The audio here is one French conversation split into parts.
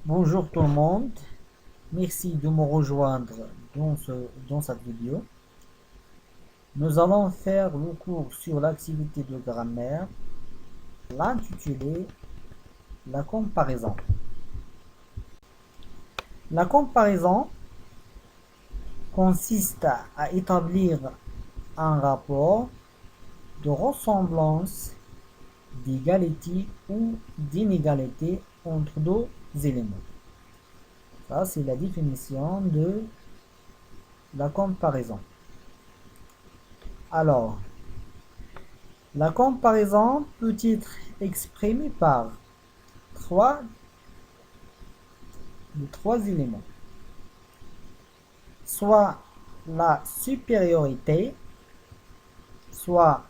Bonjour tout le monde, merci de me rejoindre dans cette vidéo. Nous allons faire le cours sur l'activité de grammaire, l'intitulé La comparaison. La comparaison consiste à établir un rapport de ressemblance, d'égalité ou d'inégalité entre deux éléments. Ça, c'est la définition de la comparaison. Alors, la comparaison peut être exprimée par trois éléments. Soit la supériorité, soit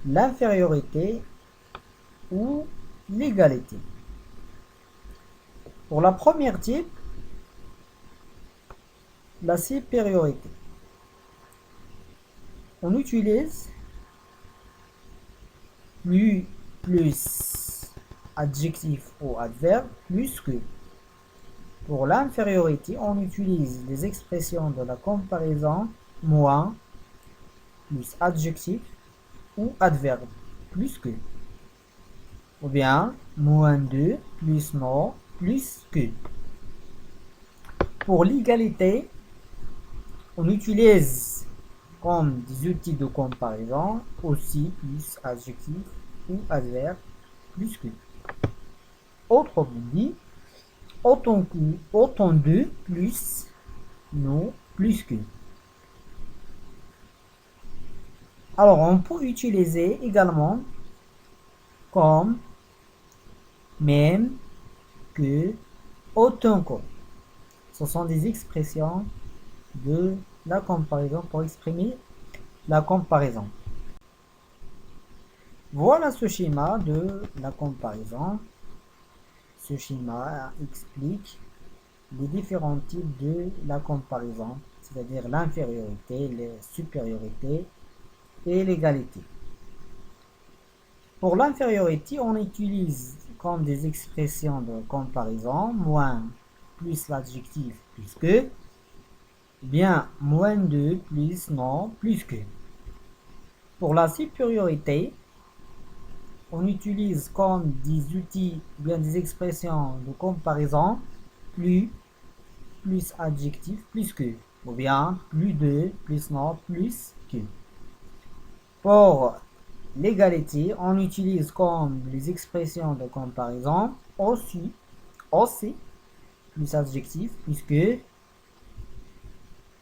l'infériorité ou l'égalité. Pour la première type, la supériorité. On utilise plus adjectif ou adverbe plus que. Pour l'infériorité, on utilise les expressions de la comparaison moins plus adjectif ou adverbe plus que. Ou bien moins de plus non plus que. Pour l'égalité, on utilise comme des outils de comparaison aussi plus adjectif ou adverbe plus que. Autrement dit, autant de plus non plus que. Alors on peut utiliser également comme, même, que, autant que. Ce sont des expressions de la comparaison pour exprimer la comparaison. Voilà ce schéma de la comparaison. Ce schéma explique les différents types de la comparaison, c'est-à-dire l'infériorité, la supériorité et l'égalité. Pour l'infériorité, on utilise comme des expressions de comparaison moins plus l'adjectif plus que, bien moins de plus non plus que. Pour la supériorité, on utilise comme des outils ou bien des expressions de comparaison plus adjectif plus que, ou bien plus de plus non plus que. Pour l'égalité, on utilise comme les expressions de comparaison aussi plus adjectif plus que,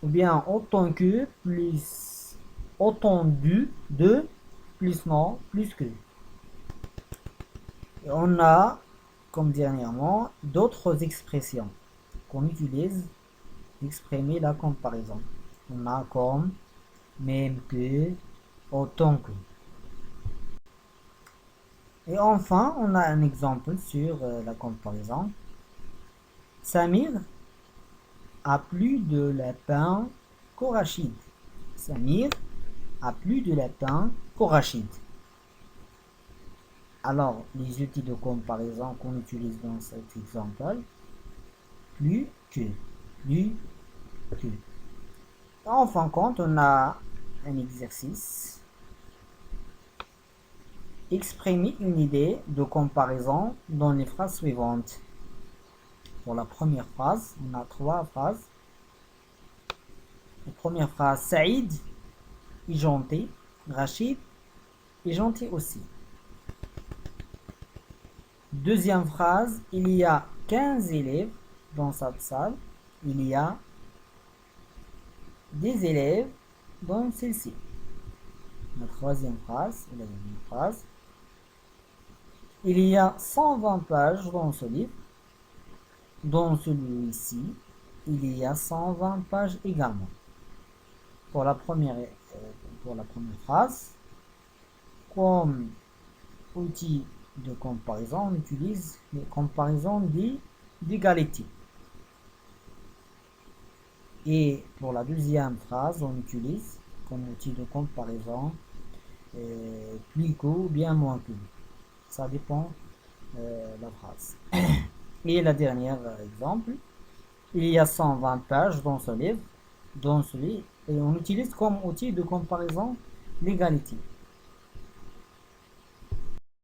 ou bien autant que plus autant de plus non plus que. Et on a comme dernièrement d'autres expressions qu'on utilise pour exprimer la comparaison. On a comme même que, autant que. Et enfin, on a un exemple sur la comparaison. Samir a plus de lapin qu'Orachid. Samir a plus de lapin qu'Orachid. Alors, les outils de comparaison qu'on utilise dans cet exemple, plus que, plus que. En fin de compte, on a un exercice. Exprimer une idée de comparaison dans les phrases suivantes. Pour la première phrase, on a trois phrases. La première phrase, Saïd est gentil, Rachid est gentil aussi. Deuxième phrase, il y a 15 élèves dans cette salle. Il y a des élèves dans celle-ci. La troisième phrase, la deuxième phrase, il y a 120 pages dans ce livre. Dans celui-ci, il y a 120 pages également. Pour la première phrase, comme outil de comparaison, on utilise les comparaisons d'égalité. Et pour la deuxième phrase, on utilise comme outil de comparaison plus que ou bien moins que. Ça dépend de la phrase. Et la dernière exemple, il y a 120 pages dans ce livre, et on utilise comme outil de comparaison l'égalité.